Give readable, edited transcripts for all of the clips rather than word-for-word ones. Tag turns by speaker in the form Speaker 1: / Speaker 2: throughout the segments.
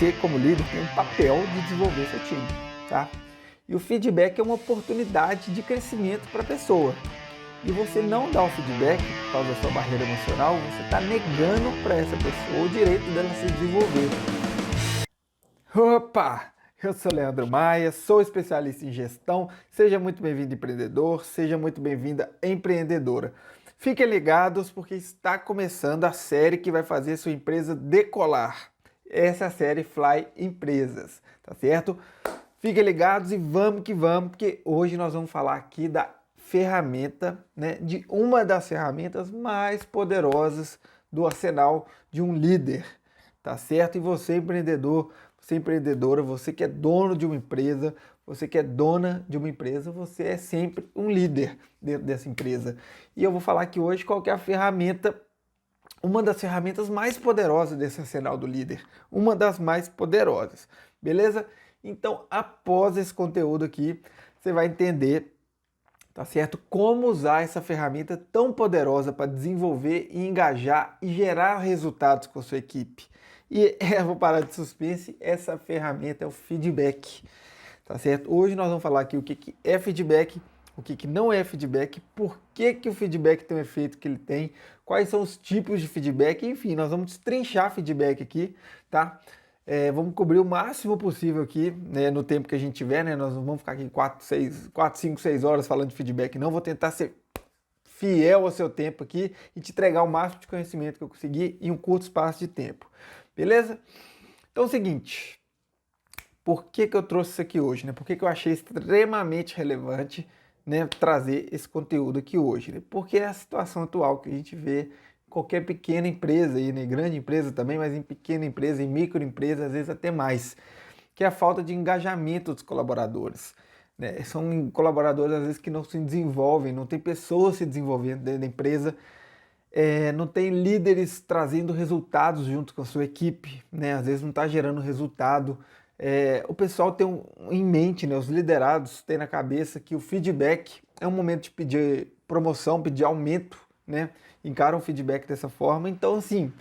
Speaker 1: você, como líder, tem um papel de desenvolver seu time, tá? E o feedback é uma oportunidade de crescimento para a pessoa. E você não dá o feedback por causa da sua barreira emocional, você está negando para essa pessoa o direito dela se desenvolver. Opa! Eu sou Leandro Maia, sou especialista em gestão. Seja muito bem-vindo, empreendedor. Seja muito bem-vinda, empreendedora. Fiquem ligados porque está começando a série que vai fazer sua empresa decolar. Essa é a série Fly Empresas, tá certo? Fiquem ligados e vamos que vamos, porque hoje nós vamos falar aqui da ferramenta, né, de uma das ferramentas mais poderosas do arsenal de um líder, tá certo? E você, empreendedor, você empreendedora, você que é dono de uma empresa, você que é dona de uma empresa, você é sempre um líder dentro dessa empresa. E eu vou falar aqui hoje qual que é a ferramenta, uma das ferramentas mais poderosas desse arsenal do líder, uma das mais poderosas, beleza? Então, após esse conteúdo aqui, você vai entender, tá certo? Como usar essa ferramenta tão poderosa para desenvolver e engajar e gerar resultados com a sua equipe. E eu vou parar de suspense, essa ferramenta é o feedback, tá certo? Hoje nós vamos falar aqui o que é feedback, o que não é feedback, por que o feedback tem o efeito que ele tem, quais são os tipos de feedback, enfim, nós vamos destrinchar feedback aqui, tá? Vamos cobrir o máximo possível aqui, né, no tempo que a gente tiver, né? Nós não vamos ficar aqui 4, 5, 6 horas falando de feedback, não. Vou tentar ser fiel ao seu tempo aqui e te entregar o máximo de conhecimento que eu conseguir em um curto espaço de tempo. Beleza? Então é o seguinte, por que eu trouxe isso aqui hoje, né? Por que eu achei extremamente relevante, né, trazer esse conteúdo aqui hoje, né? Porque é a situação atual que a gente vê em qualquer pequena empresa, aí, né? Grande empresa também, mas em pequena empresa, em microempresa, às vezes até mais, que é a falta de engajamento dos colaboradores, né? São colaboradores, às vezes, que não se desenvolvem, não tem pessoas se desenvolvendo dentro da empresa, não tem líderes trazendo resultados junto com a sua equipe, né? Às vezes não está gerando resultado. O pessoal tem em mente, né? Os liderados têm na cabeça que o feedback é um momento de pedir promoção, pedir aumento, né? Encaram o feedback dessa forma. Então, assim,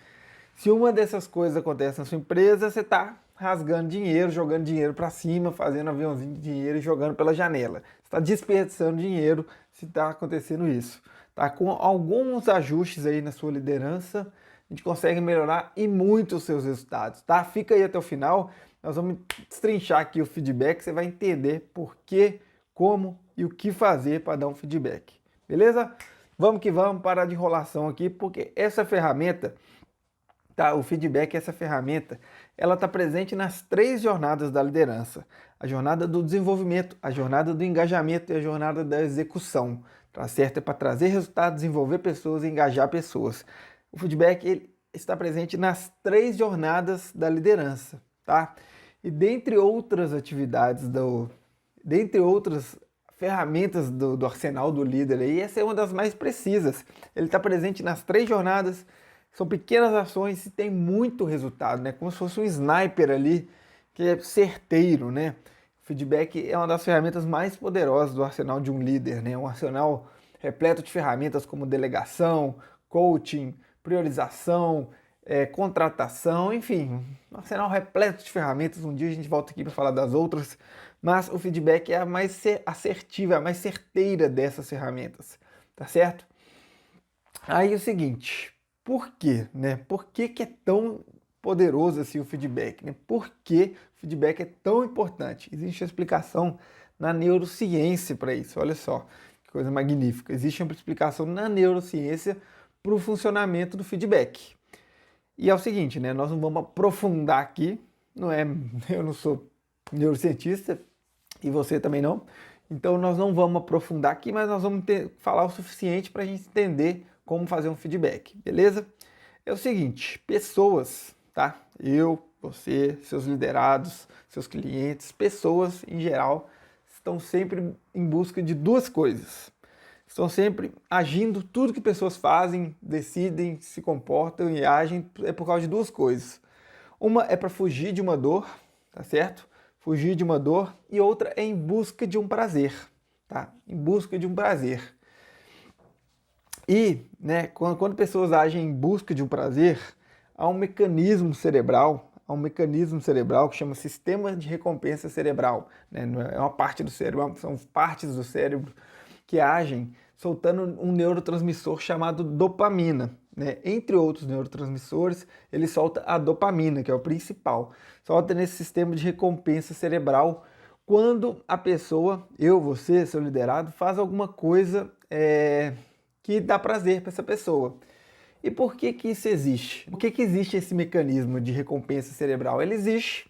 Speaker 1: se uma dessas coisas acontece na sua empresa, você está rasgando dinheiro, jogando dinheiro para cima, fazendo aviãozinho de dinheiro e jogando pela janela. Você está desperdiçando dinheiro se está acontecendo isso. Tá? Com alguns ajustes aí na sua liderança, a gente consegue melhorar e muito os seus resultados. Tá? Fica aí até o final, nós vamos destrinchar aqui o feedback, você vai entender por que, como e o que fazer para dar um feedback. Beleza? Vamos que vamos, parar de enrolação aqui, porque essa ferramenta, tá, o feedback, essa ferramenta, ela está presente nas 3 jornadas da liderança. A jornada do desenvolvimento, a jornada do engajamento e a jornada da execução. Tá certo? É para trazer resultados, desenvolver pessoas e engajar pessoas. O feedback ele está presente nas 3 jornadas da liderança, tá? E dentre outras atividades, dentre outras ferramentas do arsenal do líder, aí, essa é uma das mais precisas. Ele está presente nas 3 jornadas. São pequenas ações e tem muito resultado, né? Como se fosse um sniper ali, que é certeiro, né? O feedback é uma das ferramentas mais poderosas do arsenal de um líder, né? Um arsenal repleto de ferramentas como delegação, coaching, priorização, contratação, enfim, um arsenal repleto de ferramentas. Um dia a gente volta aqui para falar das outras, mas o feedback é a mais assertiva, a mais certeira dessas ferramentas, tá certo? Aí é o seguinte, por quê, né? Por que é tão poderoso assim o feedback, né? Por que o feedback é tão importante? Existe uma explicação na neurociência para isso, olha só, que coisa magnífica. Existe uma explicação na neurociência para o funcionamento do feedback. E é o seguinte, né? Nós não vamos aprofundar aqui, eu não sou neurocientista e você também não, então nós não vamos aprofundar aqui, mas nós vamos falar o suficiente para a gente entender como fazer um feedback, beleza? É o seguinte, pessoas, tá? Eu, você, seus liderados, seus clientes, pessoas em geral, estão sempre em busca de 2 coisas. Estão sempre agindo, tudo que pessoas fazem, decidem, se comportam e agem é por causa de 2 coisas. Uma é para fugir de uma dor, tá certo? Fugir de uma dor, e outra é em busca de um prazer, tá? Em busca de um prazer. E, né, quando pessoas agem em busca de um prazer, há um mecanismo cerebral, a um mecanismo cerebral que chama sistema de recompensa cerebral, né? Não é uma parte do cérebro, são partes do cérebro que agem soltando um neurotransmissor chamado dopamina, né? Entre outros neurotransmissores, ele solta a dopamina, que é o principal. Solta nesse sistema de recompensa cerebral quando a pessoa, eu, você, seu liderado, faz alguma coisa que dá prazer para essa pessoa. E por que que isso existe? Por que que existe esse mecanismo de recompensa cerebral? Ele existe,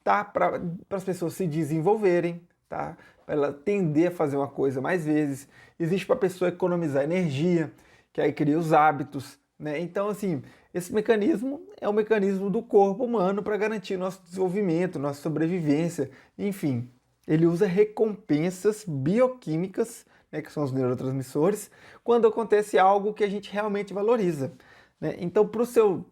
Speaker 1: tá? Para as pessoas se desenvolverem, tá? Para ela tender a fazer uma coisa mais vezes. Existe para a pessoa economizar energia, que aí cria os hábitos, né? Então, assim, esse mecanismo é o mecanismo do corpo humano para garantir nosso desenvolvimento, nossa sobrevivência, enfim. Ele usa recompensas bioquímicas, né, que são os neurotransmissores, quando acontece algo que a gente realmente valoriza, né? Então, para o seu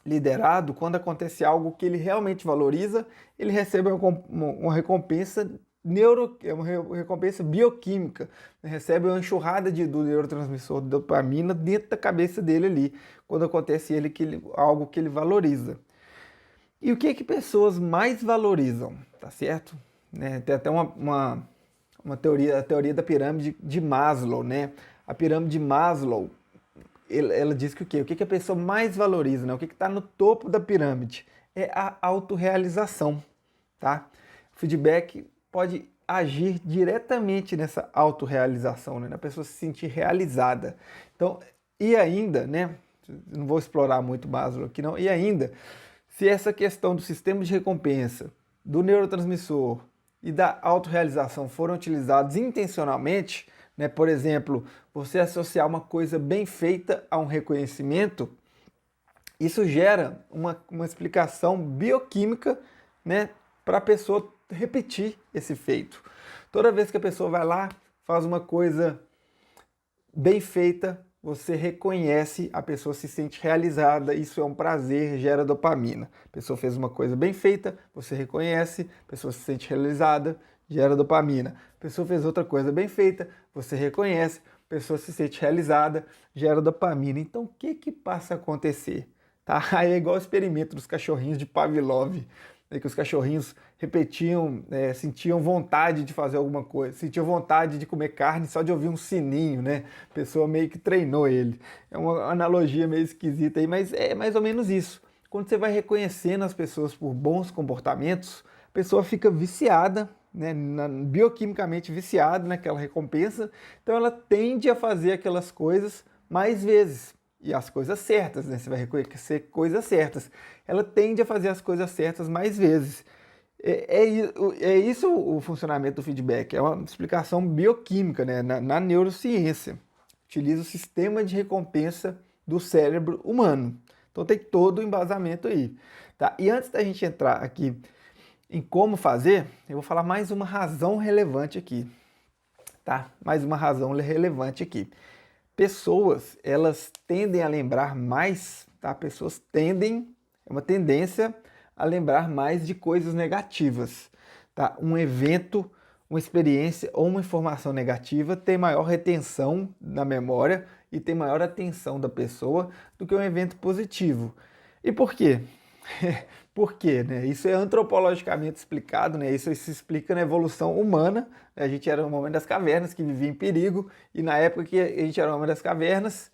Speaker 1: liderado, quando acontece algo que ele realmente valoriza, ele recebe uma recompensa uma recompensa bioquímica, né? Recebe uma enxurrada do neurotransmissor de dopamina dentro da cabeça dele ali, quando acontece algo que ele valoriza. E o que é que pessoas mais valorizam, tá certo? Né? Tem até uma teoria, a teoria da pirâmide de Maslow, né? A pirâmide de Maslow, ela diz que o quê? O que a pessoa mais valoriza, né? O que está no topo da pirâmide? É a autorrealização, tá? O feedback pode agir diretamente nessa autorrealização, né? Na pessoa se sentir realizada. Então, e ainda, né? Não vou explorar muito Maslow aqui não, e ainda, se essa questão do sistema de recompensa, do neurotransmissor e da autorrealização foram utilizados intencionalmente, né? Por exemplo, você associar uma coisa bem feita a um reconhecimento, isso gera uma explicação bioquímica, né, para a pessoa repetir esse feito. Toda vez que a pessoa vai lá, faz uma coisa bem feita, você reconhece, a pessoa se sente realizada, isso é um prazer, gera dopamina. A pessoa fez uma coisa bem feita, você reconhece, a pessoa se sente realizada, gera dopamina. A pessoa fez outra coisa bem feita, você reconhece, a pessoa se sente realizada, gera dopamina. Então o que que passa a acontecer? Tá? Aí é igual o experimento dos cachorrinhos de Pavlov, né, que os cachorrinhos repetiam, sentiam vontade de fazer alguma coisa, sentiam vontade de comer carne só de ouvir um sininho, né? A pessoa meio que treinou ele. É uma analogia meio esquisita aí, mas é mais ou menos isso. Quando você vai reconhecendo as pessoas por bons comportamentos, a pessoa fica viciada, né, bioquimicamente viciada naquela recompensa, então ela tende a fazer aquelas coisas mais vezes. E as coisas certas, né? Você vai reconhecer coisas certas. Ela tende a fazer as coisas certas mais vezes. É isso o funcionamento do feedback. É uma explicação bioquímica, né? Na neurociência. Utiliza o sistema de recompensa do cérebro humano. Então tem todo o embasamento aí. Tá? E antes da gente entrar aqui em como fazer, eu vou falar mais uma razão relevante aqui. Tá? Mais uma razão relevante aqui. Pessoas, elas tendem a lembrar mais, tá? Pessoas tendem, é uma tendência a lembrar mais de coisas negativas, tá? Um evento, uma experiência ou uma informação negativa tem maior retenção na memória e tem maior atenção da pessoa do que um evento positivo. E por quê? Por quê, né? Isso é antropologicamente explicado, né? Isso se explica na evolução humana. A gente era no homem das cavernas que vivia em perigo, e na época que a gente era no homem das cavernas,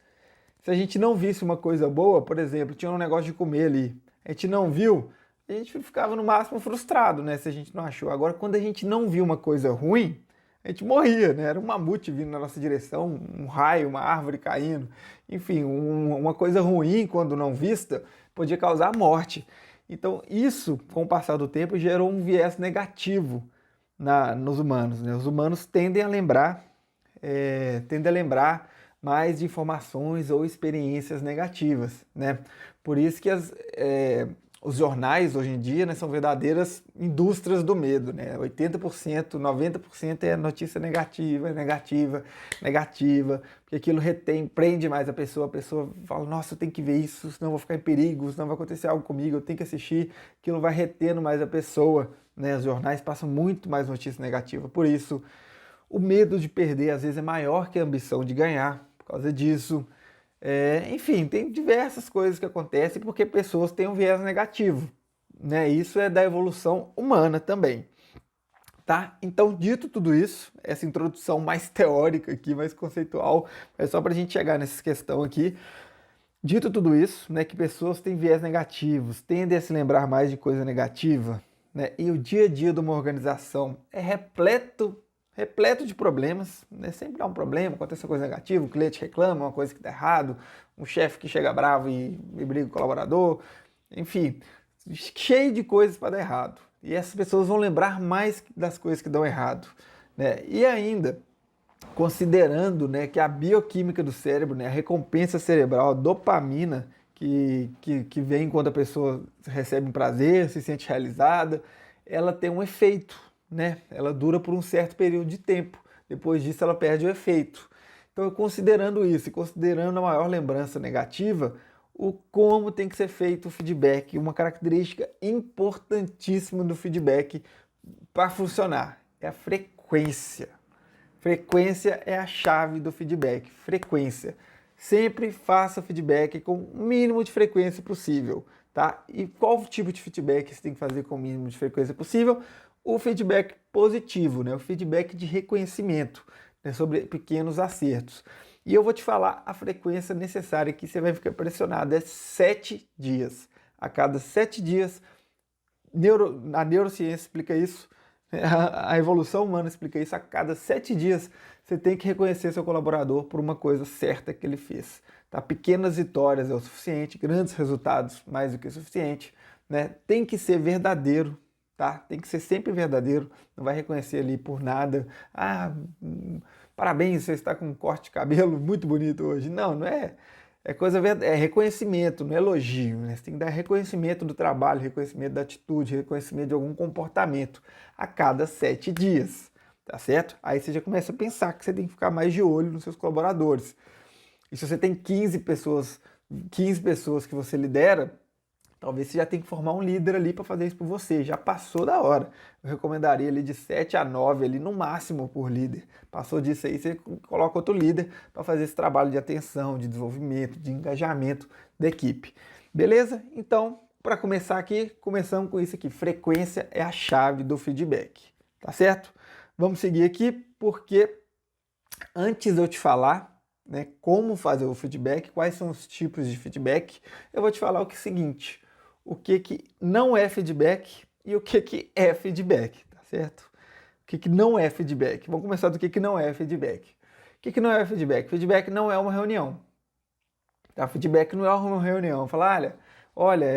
Speaker 1: se a gente não visse uma coisa boa, por exemplo, tinha um negócio de comer ali, a gente não viu, a gente ficava no máximo frustrado, né? Se a gente não achou. Agora, quando a gente não viu uma coisa ruim, a gente morria, né? Era um mamute vindo na nossa direção, um raio, uma árvore caindo, enfim, uma coisa ruim quando não vista podia causar morte. Então, isso, com o passar do tempo, gerou um viés negativo nos humanos, né? Os humanos tendem a lembrar mais de informações ou experiências negativas, né? Por isso que os jornais hoje em dia, né, são verdadeiras indústrias do medo, né? 80%, 90% é notícia negativa, negativa, negativa, porque aquilo prende mais a pessoa fala, nossa, eu tenho que ver isso, senão eu vou ficar em perigo, senão vai acontecer algo comigo, eu tenho que assistir, aquilo vai retendo mais a pessoa, né? Os jornais passam muito mais notícia negativa, por isso o medo de perder às vezes é maior que a ambição de ganhar, por causa disso. Enfim, tem diversas coisas que acontecem porque pessoas têm um viés negativo. né? Isso é da evolução humana também, tá? Então, dito tudo isso, essa introdução mais teórica aqui, mais conceitual, é só para a gente chegar nessa questão aqui. Dito tudo isso, né, que pessoas têm viés negativos, tendem a se lembrar mais de coisa negativa, né, e o dia a dia de uma organização é repleto de problemas, né, sempre dá um problema, acontece uma coisa negativa, um cliente reclama, uma coisa que dá errado, um chefe que chega bravo e briga com o colaborador, enfim, cheio de coisas para dar errado. E essas pessoas vão lembrar mais das coisas que dão errado, né, e ainda considerando, né, que a bioquímica do cérebro, né, a recompensa cerebral, a dopamina, que vem quando a pessoa recebe um prazer, se sente realizada, ela tem um efeito, né? Ela dura por um certo período de tempo. Depois disso, ela perde o efeito. Então, considerando isso e considerando a maior lembrança negativa, o como tem que ser feito o feedback, uma característica importantíssima do feedback para funcionar é a frequência. Frequência é a chave do feedback. Frequência. Sempre faça feedback com o mínimo de frequência possível, tá? E qual tipo de feedback você tem que fazer com o mínimo de frequência possível? O feedback positivo, né? O feedback de reconhecimento, né? Sobre pequenos acertos. E eu vou te falar a frequência necessária que você vai ficar pressionado. É 7 dias. A cada 7 dias, a neurociência explica isso, a evolução humana explica isso. A cada 7 dias você tem que reconhecer seu colaborador por uma coisa certa que ele fez. Tá? Pequenas vitórias é o suficiente, grandes resultados mais do que o suficiente. Né? Tem que ser verdadeiro, tá? Tem que ser sempre verdadeiro. Não vai reconhecer ali por nada. Ah, parabéns, você está com um corte de cabelo muito bonito hoje. Não, não é. É reconhecimento, não é elogio, né? Você tem que dar reconhecimento do trabalho, reconhecimento da atitude, reconhecimento de algum comportamento a cada 7 dias, tá certo? Aí você já começa a pensar que você tem que ficar mais de olho nos seus colaboradores. E se você tem 15 pessoas que você lidera, talvez você já tenha que formar um líder ali para fazer isso por você. Já passou da hora. Eu recomendaria ali de 7 a 9 ali no máximo por líder. Passou disso aí, você coloca outro líder para fazer esse trabalho de atenção, de desenvolvimento, de engajamento da equipe. Beleza? Então, para começar aqui, começamos com isso aqui. Frequência é a chave do feedback. Tá certo? Vamos seguir aqui porque antes de eu te falar, né, como fazer o feedback, quais são os tipos de feedback, eu vou te falar o seguinte: o que não é feedback e o que é feedback, tá certo? O que não é feedback? Vamos começar do que não é feedback. O que não é feedback? Feedback não é uma reunião. Tá? Feedback não é uma reunião. Falar, olha,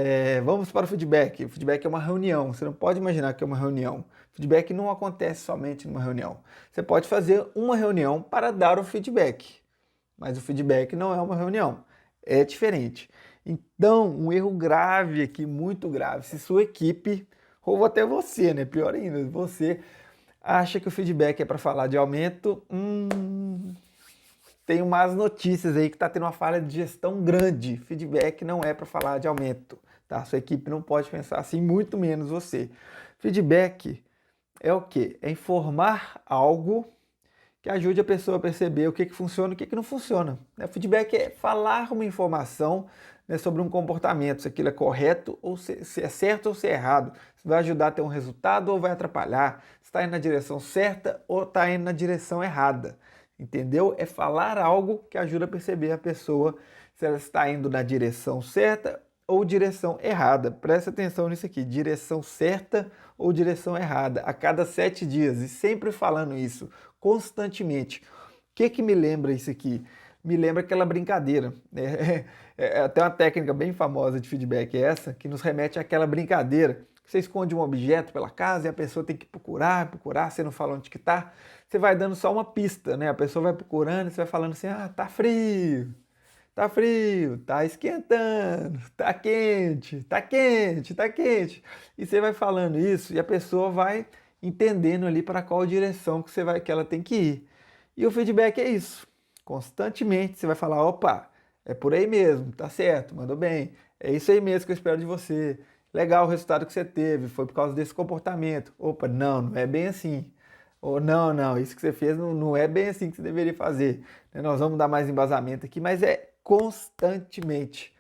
Speaker 1: vamos para o feedback. O feedback é uma reunião. Você não pode imaginar que é uma reunião. Feedback não acontece somente numa reunião. Você pode fazer uma reunião para dar o feedback, mas o feedback não é uma reunião. É diferente. Então, um erro grave aqui, muito grave, se sua equipe, ou até você, né? Pior ainda, você acha que o feedback é para falar de aumento, tem umas notícias aí que está tendo uma falha de gestão grande. Feedback não é para falar de aumento, tá? Sua equipe não pode pensar assim, muito menos você. Feedback é o quê? É informar algo que ajude a pessoa a perceber o que funciona e o que não funciona. Feedback é falar uma informação, né, sobre um comportamento, se aquilo é correto, ou se é certo ou se é errado, se vai ajudar a ter um resultado ou vai atrapalhar, se está indo na direção certa ou está indo na direção errada. Entendeu? É falar algo que ajuda a perceber a pessoa se ela está indo na direção certa ou direção errada. Presta atenção nisso aqui, direção certa ou direção errada, a cada 7 dias, e sempre falando isso, constantemente. O que me lembra isso aqui? Me lembra aquela brincadeira, né? É até uma técnica bem famosa de feedback essa, que nos remete àquela brincadeira. Você esconde um objeto pela casa e a pessoa tem que procurar, você não fala onde que tá. Você vai dando só uma pista, né? A pessoa vai procurando e você vai falando assim, tá frio, tá esquentando, tá quente, tá quente, tá quente. E você vai falando isso e a pessoa vai entendendo ali para qual direção que ela tem que ir. E o feedback é isso. Constantemente você vai falar, opa, é por aí mesmo, tá certo, mandou bem. É isso aí mesmo que eu espero de você. Legal o resultado que você teve, foi por causa desse comportamento. Opa, não é bem assim. Ou não, isso que você fez não é bem assim que você deveria fazer. Nós vamos dar mais embasamento aqui, mas é constantemente.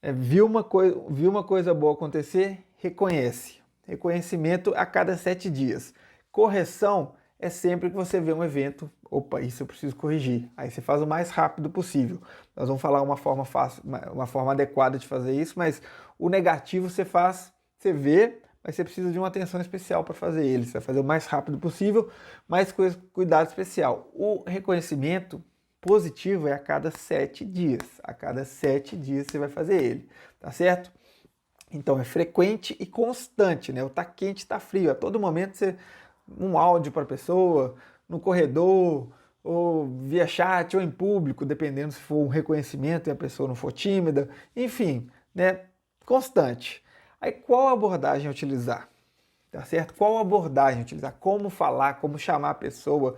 Speaker 1: Viu uma coisa boa acontecer, reconhece. Reconhecimento a cada 7 dias. Correção é sempre que você vê um evento, opa, isso eu preciso corrigir. Aí você faz o mais rápido possível. Nós vamos falar uma forma fácil, uma forma adequada de fazer isso, mas o negativo você faz, você vê, mas você precisa de uma atenção especial para fazer ele. Você vai fazer o mais rápido possível, mas com cuidado especial. O reconhecimento positivo é a cada 7 dias. A cada 7 dias você vai fazer ele, tá certo? Então é frequente e constante, né? O tá quente, tá frio. A todo momento você um áudio para a pessoa, no corredor, ou via chat, ou em público, dependendo se for um reconhecimento e a pessoa não for tímida, enfim, né? Constante. Aí qual abordagem utilizar? Tá certo? Qual abordagem utilizar? Como falar, como chamar a pessoa,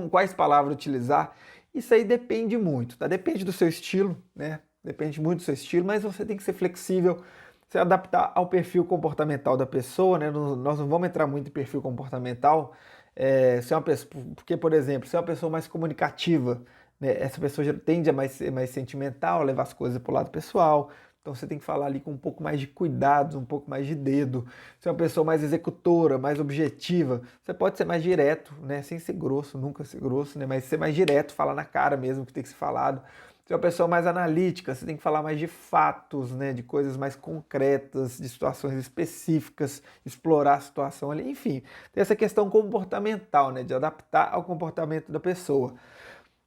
Speaker 1: quais palavras utilizar? Isso aí depende muito, tá? Depende do seu estilo, né? Depende muito do seu estilo, mas você tem que ser flexível, se adaptar ao perfil comportamental da pessoa, né? Nós não vamos entrar muito em perfil comportamental, se é uma pessoa, porque, por exemplo, se é uma pessoa mais comunicativa, né? Essa pessoa já tende a ser mais sentimental, levar as coisas para o lado pessoal. Então você tem que falar ali com um pouco mais de cuidados, um pouco mais de dedo. Se é uma pessoa mais executora, mais objetiva, você pode ser mais direto, né? Sem ser grosso, nunca ser grosso, né? Mas ser mais direto, falar na cara mesmo que tem que ser falado. Se é uma pessoa mais analítica, você tem que falar mais de fatos, né? De coisas mais concretas, de situações específicas, explorar a situação ali. Enfim, tem essa questão comportamental, né? De adaptar ao comportamento da pessoa.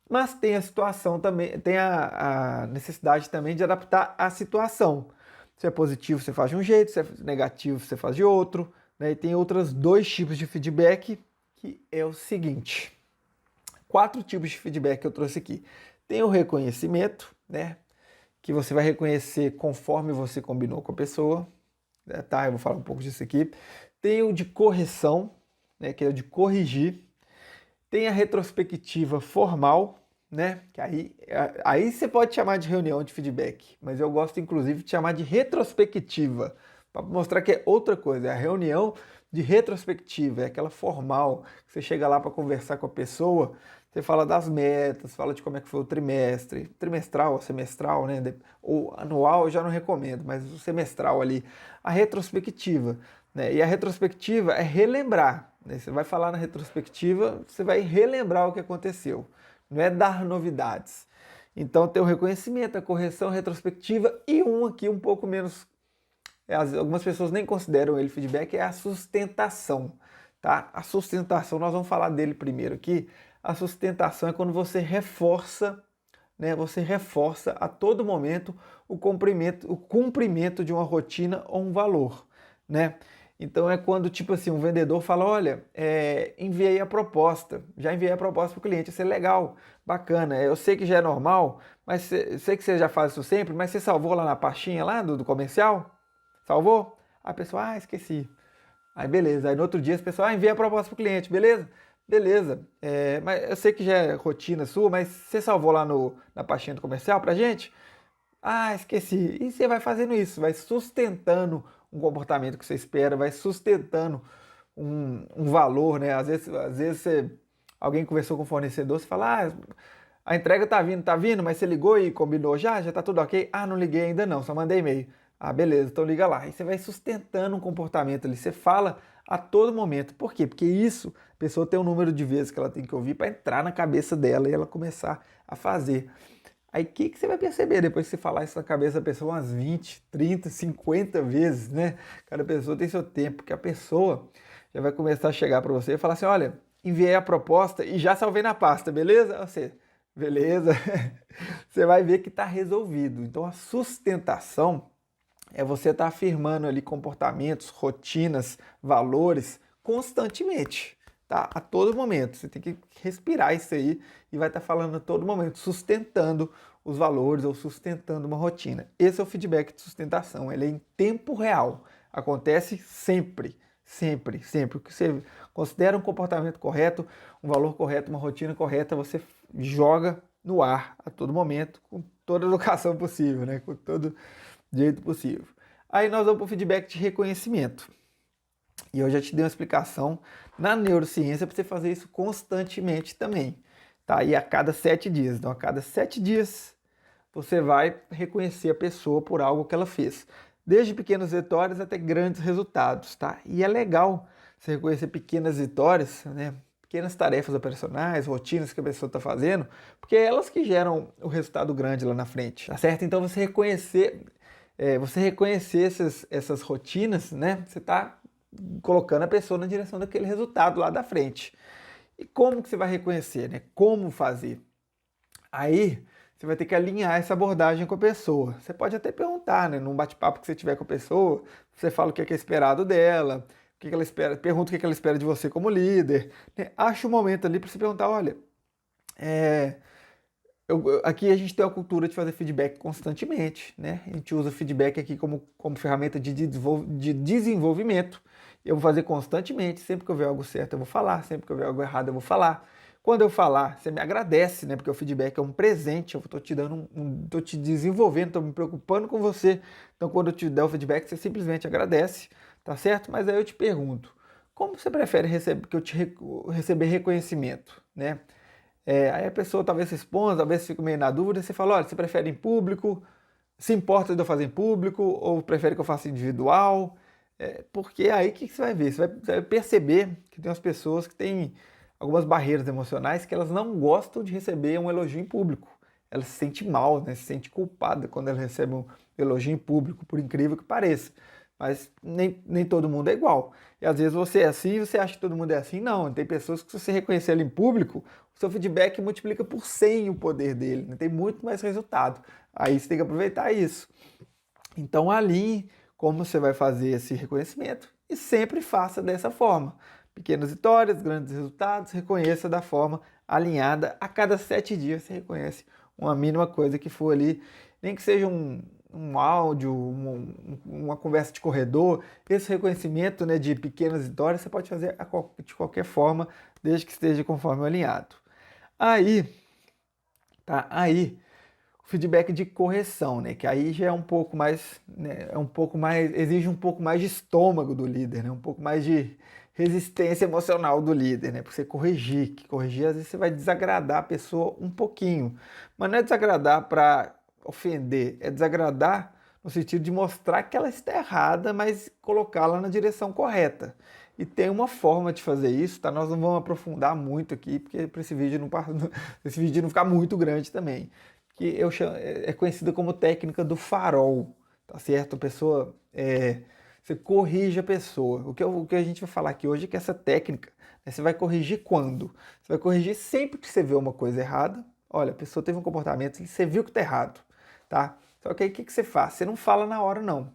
Speaker 1: Mas tem a situação também, tem a necessidade também de adaptar a situação. Se é positivo, você faz de um jeito, se é negativo, você faz de outro, né? E tem outros dois tipos de feedback, que é o seguinte. 4 tipos de feedback que eu trouxe aqui. Tem o reconhecimento, né? Que você vai reconhecer conforme você combinou com a pessoa, né? Tá? Eu vou falar um pouco disso aqui. Tem o de correção, né? Que é o de corrigir. Tem a retrospectiva formal, né? Que aí você pode chamar de reunião de feedback, mas eu gosto inclusive de chamar de retrospectiva, para mostrar que é outra coisa, é a reunião de retrospectiva, é aquela formal, que você chega lá para conversar com a pessoa, você fala das metas, fala de como é que foi o trimestre, trimestral ou semestral, né? Ou anual eu já não recomendo, mas o semestral ali, a retrospectiva, né? E a retrospectiva é relembrar, né? Você vai falar na retrospectiva, você vai relembrar o que aconteceu, não é dar novidades. Então tem o reconhecimento, a correção, a retrospectiva e um aqui um pouco menos, algumas pessoas nem consideram ele feedback, é a sustentação, tá? A sustentação, nós vamos falar dele primeiro aqui. A sustentação é quando você reforça, né? Você reforça a todo momento o cumprimento de uma rotina ou um valor, né? Então é quando, tipo assim, um vendedor fala, olha, enviei a proposta, já enviei a proposta para o cliente, isso é legal, bacana, eu sei que já é normal, mas sei que você já faz isso sempre, mas você salvou lá na pastinha lá do comercial? Salvou? A pessoa, esqueci. Aí beleza, aí no outro dia as pessoas, envia a proposta para o cliente, beleza? Beleza, mas eu sei que já é rotina sua, mas você salvou lá na pastinha do comercial pra gente? Esqueci. E você vai fazendo isso, vai sustentando um comportamento que você espera, vai sustentando um valor, né? Às vezes alguém conversou com o fornecedor, você fala, a entrega tá vindo, mas você ligou e combinou já tá tudo ok? Não liguei ainda não, só mandei e-mail. Beleza, então liga lá. E você vai sustentando um comportamento ali, você fala a todo momento. Por quê? Porque isso, a pessoa tem um número de vezes que ela tem que ouvir para entrar na cabeça dela e ela começar a fazer. Aí o que você vai perceber depois que você falar isso na cabeça da pessoa umas 20, 30, 50 vezes, né? Cada pessoa tem seu tempo, que a pessoa já vai começar a chegar para você e falar assim, olha, enviei a proposta e já salvei na pasta, beleza? Você, beleza? Você vai ver que está resolvido. Então a sustentação é você estar afirmando ali comportamentos, rotinas, valores constantemente, tá? A todo momento. Você tem que respirar isso aí e vai estar falando a todo momento, sustentando os valores ou sustentando uma rotina. Esse é o feedback de sustentação, ele é em tempo real. Acontece sempre, sempre, sempre. O que você considera um comportamento correto, um valor correto, uma rotina correta, você joga no ar a todo momento, com toda a educação possível, né? Com todo jeito possível. Aí nós vamos para o feedback de reconhecimento. E eu já te dei uma explicação na neurociência para você fazer isso constantemente também. Tá? E a cada 7 dias. Então, a cada 7 dias, você vai reconhecer a pessoa por algo que ela fez. Desde pequenas vitórias até grandes resultados, tá? E é legal você reconhecer pequenas vitórias, né? Pequenas tarefas operacionais, rotinas que a pessoa está fazendo, porque é elas que geram o resultado grande lá na frente, tá certo? Então você reconhecer essas rotinas, né? Você está colocando a pessoa na direção daquele resultado lá da frente. E como que você vai reconhecer, né? Como fazer? Aí você vai ter que alinhar essa abordagem com a pessoa. Você pode até perguntar, né? Num bate-papo que você tiver com a pessoa, você fala o que é esperado dela, o que ela espera, pergunta o que ela espera de você como líder, né? Acha um momento ali para você perguntar, olha, é, aqui a gente tem a cultura de fazer feedback constantemente, né? A gente usa feedback aqui como ferramenta de desenvolvimento. Eu vou fazer constantemente, sempre que eu ver algo certo eu vou falar, sempre que eu ver algo errado eu vou falar. Quando eu falar, você me agradece, né? Porque o feedback é um presente, eu estou te dando estou te desenvolvendo, estou me preocupando com você. Então, quando eu te der o feedback, você simplesmente agradece, tá certo? Mas aí eu te pergunto, como você prefere receber reconhecimento, né? Aí a pessoa talvez responda, talvez fique meio na dúvida, você fala, olha, você prefere em público, se importa de eu fazer em público, ou prefere que eu faça individual? Porque é aí que você vai ver, você vai perceber que tem umas pessoas que têm algumas barreiras emocionais que elas não gostam de receber um elogio em público. Ela se sente mal, né? Se sente culpada quando ela recebe um elogio em público, por incrível que pareça. Mas nem todo mundo é igual. E às vezes você é assim e você acha que todo mundo é assim. Não, tem pessoas que se você reconhecer ela em público, o seu feedback multiplica por 100 o poder dele, né? Tem muito mais resultado. Aí você tem que aproveitar isso. Então alinhe como você vai fazer esse reconhecimento e sempre faça dessa forma. Pequenas vitórias, grandes resultados, reconheça da forma alinhada. A cada 7 dias você reconhece uma mínima coisa que for ali, nem que seja um áudio, uma conversa de corredor. Esse reconhecimento, né, de pequenas vitórias você pode fazer de qualquer forma, desde que esteja conforme o alinhado. Aí, o feedback de correção, né? Que aí já é um pouco mais, né? Exige um pouco mais de estômago do líder, né? Um pouco mais de resistência emocional do líder, né? Para você corrigir, que corrigir às vezes você vai desagradar a pessoa um pouquinho, mas não é desagradar para ofender, é desagradar no sentido de mostrar que ela está errada, mas colocá-la na direção correta. E tem uma forma de fazer isso, tá? Nós não vamos aprofundar muito aqui, porque para esse vídeo não, esse vídeo não ficar muito grande também. É conhecida como técnica do farol, tá certo? Você corrige a pessoa. O que a gente vai falar aqui hoje é que essa técnica, né, você vai corrigir quando? Você vai corrigir sempre que você vê uma coisa errada. Olha, a pessoa teve um comportamento e você viu que está errado, tá? Só que aí o que você faz? Você não fala na hora, não.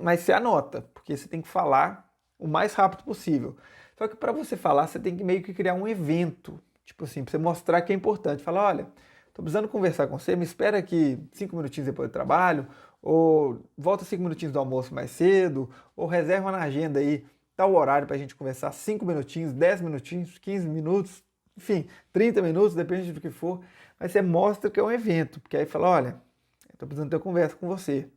Speaker 1: Mas você anota, porque você tem que falar o mais rápido possível. Só que para você falar, você tem que meio que criar um evento, tipo assim, para você mostrar que é importante. Falar, olha, tô precisando conversar com você, me espera aqui 5 minutinhos depois do trabalho, ou volta 5 minutinhos do almoço mais cedo, ou reserva na agenda aí tal horário para a gente conversar 5 minutinhos, 10 minutinhos, 15 minutos, enfim, 30 minutos, depende do que for. Mas você mostra que é um evento, porque aí fala, olha, estou precisando ter uma conversa com você.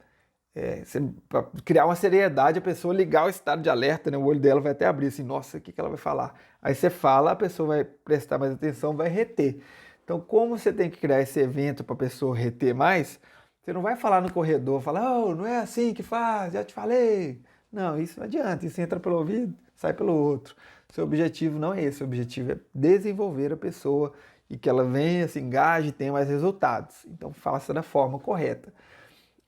Speaker 1: Para criar uma seriedade, a pessoa ligar o estado de alerta, né? O olho dela vai até abrir assim, nossa, o que ela vai falar? Aí você fala, a pessoa vai prestar mais atenção, vai reter. Então, como você tem que criar esse evento para a pessoa reter mais, você não vai falar no corredor, falar, oh, não é assim que faz, já te falei. Não, isso não adianta, isso entra pelo ouvido, sai pelo outro. Seu objetivo não é esse, o objetivo é desenvolver a pessoa e que ela venha, se engaje e tenha mais resultados. Então, faça da forma correta.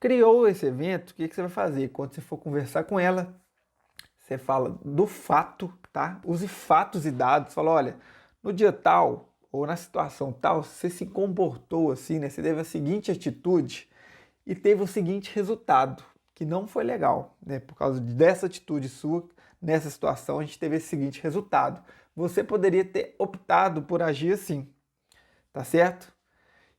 Speaker 1: Criou esse evento, o que você vai fazer? Quando você for conversar com ela, você fala do fato, tá? Use fatos e dados. Fala, olha, no dia tal ou na situação tal, você se comportou assim, né? Você teve a seguinte atitude e teve o seguinte resultado, que não foi legal, né? Por causa dessa atitude sua, nessa situação, a gente teve esse seguinte resultado. Você poderia ter optado por agir assim, tá certo?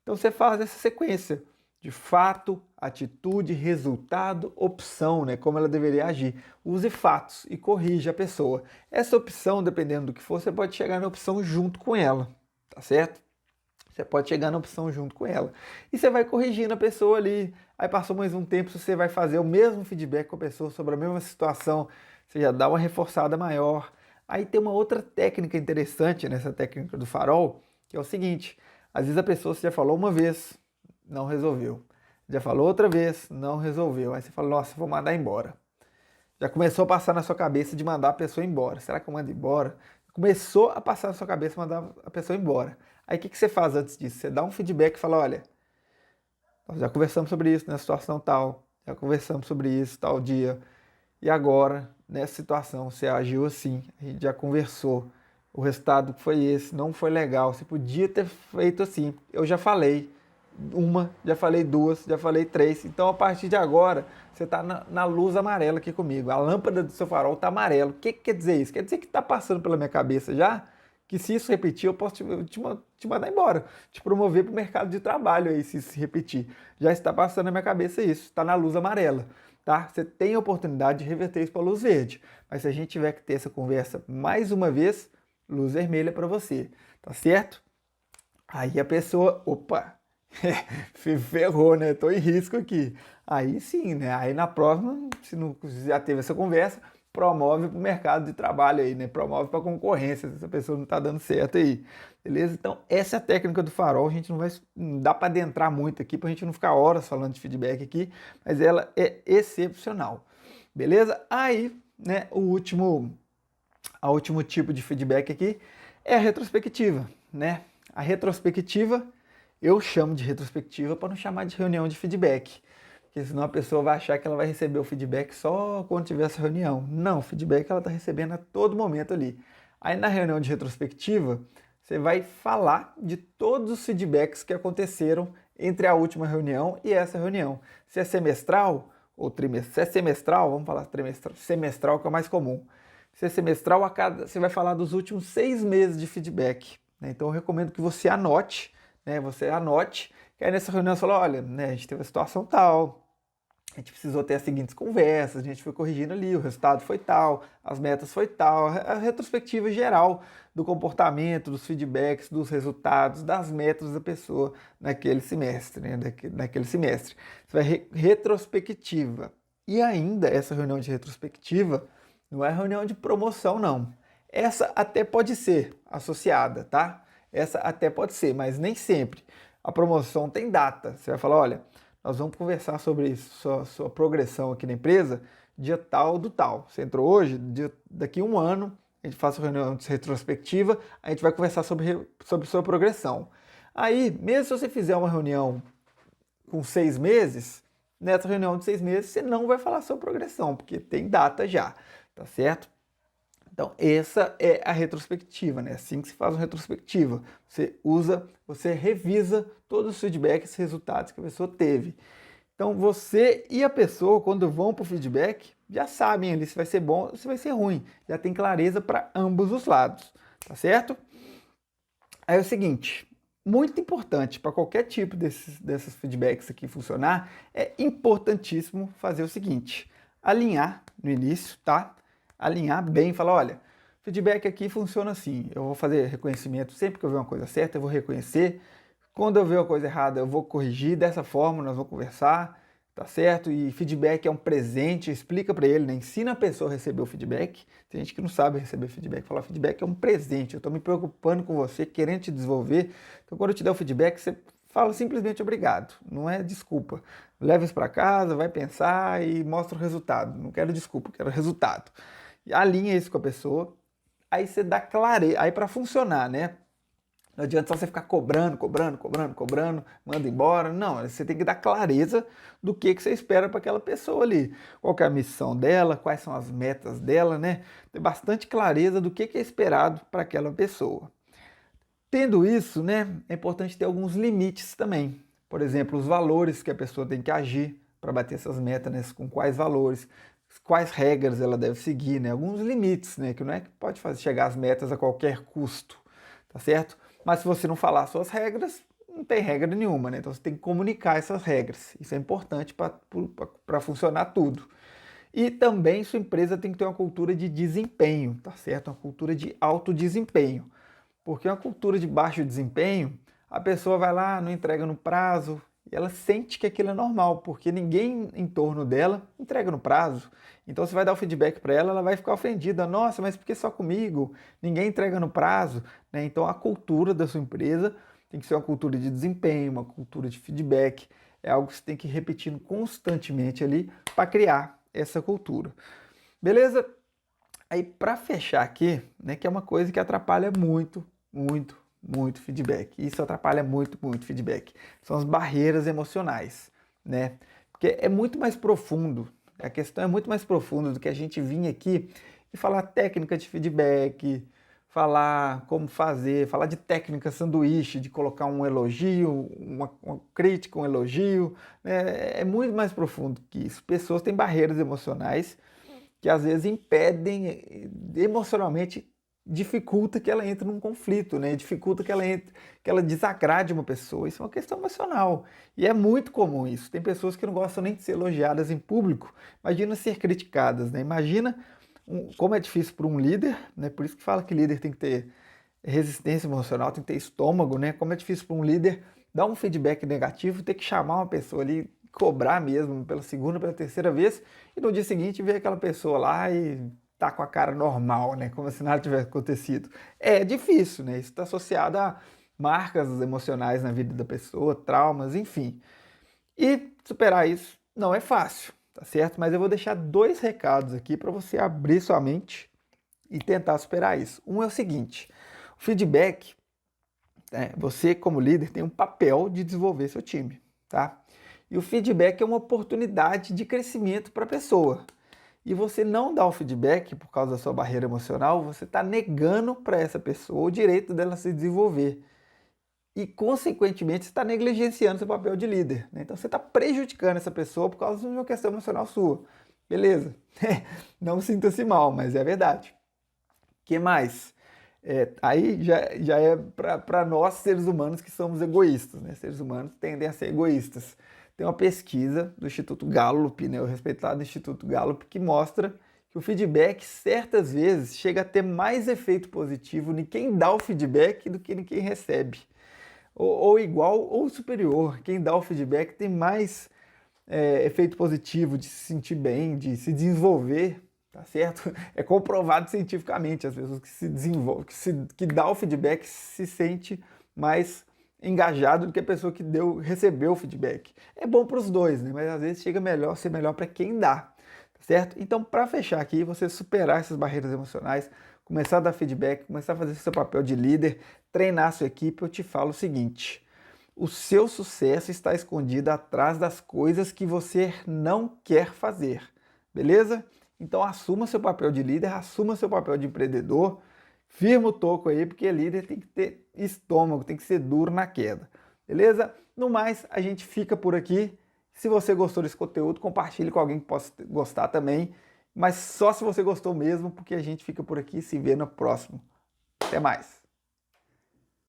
Speaker 1: Então você faz essa sequência de fato, atitude, resultado, opção, né? Como ela deveria agir. Use fatos e corrija a pessoa. Essa opção, dependendo do que for, você pode chegar na opção junto com ela, tá certo? Você pode chegar na opção junto com ela. E você vai corrigindo a pessoa ali. Aí passou mais um tempo, você vai fazer o mesmo feedback com a pessoa sobre a mesma situação, você já dá uma reforçada maior. Aí tem uma outra técnica interessante nessa técnica do farol, que é o seguinte: às vezes a pessoa você já falou uma vez, não resolveu. Já falou outra vez, não resolveu. Aí você fala, nossa, vou mandar embora. Já começou a passar na sua cabeça de mandar a pessoa embora. Será que eu mando embora? Começou a passar na sua cabeça mandar a pessoa embora. Aí o que você faz antes disso? Você dá um feedback e fala, olha, nós já conversamos sobre isso nessa situação tal, já conversamos sobre isso tal dia, e agora, nessa situação, você agiu assim, a gente já conversou, o resultado foi esse, não foi legal, você podia ter feito assim, eu já falei uma, já falei duas, já falei três, então a partir de agora, você está na luz amarela aqui comigo, a lâmpada do seu farol está amarela. O que quer dizer isso? Quer dizer que está passando pela minha cabeça já, que se isso repetir, eu posso te mandar embora, te promover para o mercado de trabalho aí, se isso se repetir. Já está passando na minha cabeça isso, está na luz amarela, tá? Você tem a oportunidade de reverter isso para a luz verde, mas se a gente tiver que ter essa conversa mais uma vez, luz vermelha para você, tá certo? Aí a pessoa, opa, ferrou, né? Tô em risco aqui. Aí sim, né? Aí na próxima, se não já teve essa conversa, promove para o mercado de trabalho aí, né? Promove para a concorrência, se essa pessoa não está dando certo aí. Beleza? Então, essa é a técnica do farol. A gente não dá para adentrar muito aqui, para a gente não ficar horas falando de feedback aqui, mas ela é excepcional. Beleza? Aí, né, o último tipo de feedback aqui é a retrospectiva, né? A retrospectiva, eu chamo de retrospectiva para não chamar de reunião de feedback. Porque senão a pessoa vai achar que ela vai receber o feedback só quando tiver essa reunião. Não, o feedback ela está recebendo a todo momento ali. Aí na reunião de retrospectiva, você vai falar de todos os feedbacks que aconteceram entre a última reunião e essa reunião. Se é semestral ou trimestral, se é semestral, vamos falar trimestral, semestral que é o mais comum. Se é semestral, você vai falar dos últimos 6 meses de feedback, né? Então eu recomendo que você anote, né? Que aí nessa reunião você fala, olha, né, a gente teve a situação tal, a gente precisou ter as seguintes conversas, a gente foi corrigindo ali, o resultado foi tal, as metas foi tal, a retrospectiva geral do comportamento, dos feedbacks, dos resultados, das metas da pessoa naquele semestre, né, naquele semestre. Você vai retrospectiva. E ainda essa reunião de retrospectiva não é reunião de promoção, não. Essa até pode ser associada, tá? Essa até pode ser, mas nem sempre. A promoção tem data. Você vai falar, olha, nós vamos conversar sobre isso, sua progressão aqui na empresa, dia tal do tal. Você entrou hoje, daqui a um ano, a gente faz a reunião de retrospectiva, a gente vai conversar sobre sua progressão. Aí, mesmo se você fizer uma reunião com 6 meses, nessa reunião de 6 meses você não vai falar sobre progressão, porque tem data já, tá certo? Então, essa é a retrospectiva, né? Assim que se faz uma retrospectiva. Você revisa todos os feedbacks e resultados que a pessoa teve. Então, você e a pessoa, quando vão para o feedback, já sabem ali se vai ser bom ou se vai ser ruim. Já tem clareza para ambos os lados, tá certo? Aí é o seguinte, muito importante para qualquer tipo desses feedbacks aqui funcionar, é importantíssimo fazer o seguinte, alinhar no início, tá? Alinhar bem, falar, olha, feedback aqui funciona assim, eu vou fazer reconhecimento sempre que eu ver uma coisa certa, eu vou reconhecer, quando eu ver uma coisa errada, eu vou corrigir, dessa forma nós vamos conversar, tá certo? E feedback é um presente, explica para ele, né? Ensina a pessoa a receber o feedback. Tem gente que não sabe receber feedback, fala, feedback é um presente, eu estou me preocupando com você, querendo te desenvolver. Então quando eu te der o feedback, você fala simplesmente obrigado, não é desculpa. Leva isso para casa, vai pensar e mostra o resultado. Não quero desculpa, quero resultado. E alinha isso com a pessoa, aí você dá clareza, aí para funcionar, né? Não adianta só você ficar cobrando, manda embora. Não, você tem que dar clareza do que você espera para aquela pessoa ali. Qual que é a missão dela, quais são as metas dela, né? Ter bastante clareza do que é esperado para aquela pessoa. Tendo isso, né, é importante ter alguns limites também. Por exemplo, os valores que a pessoa tem que agir para bater essas metas, né? Com quais valores, quais regras ela deve seguir, né? Alguns limites, né? Que não é que pode chegar às metas a qualquer custo, tá certo? Mas se você não falar suas regras, não tem regra nenhuma, né? Então você tem que comunicar essas regras. Isso é importante para funcionar tudo. E também sua empresa tem que ter uma cultura de desempenho, tá certo? Uma cultura de alto desempenho. Porque uma cultura de baixo desempenho, a pessoa vai lá, não entrega no prazo, e ela sente que aquilo é normal, porque ninguém em torno dela entrega no prazo. Então você vai dar o feedback para ela, ela vai ficar ofendida. Nossa, mas por que só comigo? Ninguém entrega no prazo, né? Então a cultura da sua empresa Tem que ser uma cultura de desempenho, uma cultura de feedback. É algo que você tem que ir repetindo constantemente ali para criar essa cultura. Beleza? Aí para fechar aqui, né, que é uma coisa que atrapalha muito feedback. Isso atrapalha muito feedback. São as barreiras emocionais, né? Porque é muito mais profundo. A questão é muito mais profunda do que a gente vir aqui e falar técnica de feedback, falar como fazer, falar de técnica sanduíche, de colocar um elogio, uma crítica, um elogio, né? É muito mais profundo que isso. Pessoas têm barreiras emocionais que às vezes impedem emocionalmente, dificulta que ela entre num conflito, né? Dificulta que ela entre, que ela desagrade uma pessoa. Isso é uma questão emocional. E é muito comum isso. Tem pessoas que não gostam nem de ser elogiadas em público. Imagina ser criticadas, né? Imagina como é difícil para um líder, né? Por isso que fala que líder tem que ter resistência emocional, tem que ter estômago, né? Como é difícil para um líder dar um feedback negativo, ter que chamar uma pessoa ali, cobrar mesmo pela segunda, pela terceira vez, e no dia seguinte ver aquela pessoa lá e tá com a cara normal, né? Como se nada tivesse acontecido. É difícil, né? Isso está associado a marcas emocionais na vida da pessoa, traumas, enfim. E superar isso não é fácil, tá certo? Mas eu vou deixar dois recados aqui para você abrir sua mente e tentar superar isso. Um é o seguinte: o feedback, né, você como líder tem um papel de desenvolver seu time, tá? E o feedback é uma oportunidade de crescimento para a pessoa. E você não dá o feedback por causa da sua barreira emocional, você está negando para essa pessoa o direito dela se desenvolver. E, consequentemente, você está negligenciando seu papel de líder, né? Então, você está prejudicando essa pessoa por causa de uma questão emocional sua. Beleza? Não sinta-se mal, mas é verdade. O que mais? Aí já é para nós, seres humanos, que somos egoístas, né? Seres humanos tendem a ser egoístas. Tem uma pesquisa do Instituto Gallup, né, o respeitado Instituto Gallup, que mostra que o feedback, certas vezes, chega a ter mais efeito positivo em quem dá o feedback do que em quem recebe. Ou igual ou superior. Quem dá o feedback tem mais efeito positivo de se sentir bem, de se desenvolver, tá certo? É comprovado cientificamente, as pessoas que se desenvolvem, que dá o feedback se sente mais engajado do que a pessoa que recebeu o feedback. É bom para os dois, né? Mas às vezes chega melhor ser melhor para quem dá, tá certo? Então, para fechar aqui, você superar essas barreiras emocionais, começar a dar feedback, começar a fazer seu papel de líder, treinar a sua equipe, eu te falo o seguinte: o seu sucesso está escondido atrás das coisas que você não quer fazer, beleza? Então assuma seu papel de líder, assuma seu papel de empreendedor, firma o toco aí, porque líder tem que ter estômago, tem que ser duro na queda, beleza? No mais, a gente fica por aqui. Se você gostou desse conteúdo, compartilhe com alguém que possa gostar também, mas só se você gostou mesmo, porque a gente fica por aqui e se vê no próximo. Até mais!